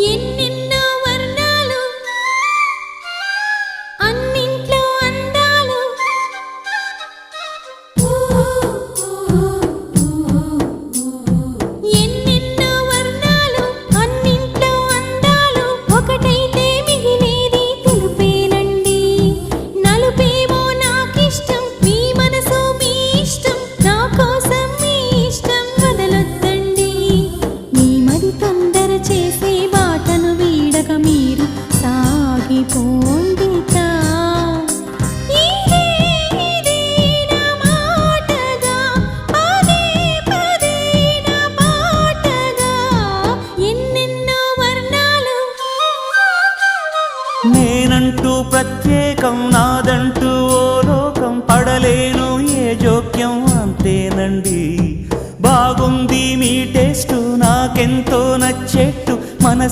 ఎన్నెన్నో వర్ణాలు అన్నింట్లో అందాలు ఎన్నెన్నో వర్ణాలు అన్నింట్లో అందాలు ఒకటైతే మిగిలేది తెలుపేనండి నలుపేమో నాకిష్టం మీ మనసు మీ ఇష్టం నా కోసం మీ ఇష్టం వదలొద్దండి మీ మరి తొందర చేసే బాటను వీడక మీరు సాగిపోండితా ఇదే నా మాటగా పదే పదే నా పాటగా ఎన్నెన్నో వర్ణాలు నేనంటూ ప్రత్యేకం నాదంటూ ఓ లోకం పడలేను ఏ జోక్యం అంతేనండి బాగుంది మీ టేస్టు నాకెంతో నచ్చేట్టు మనసే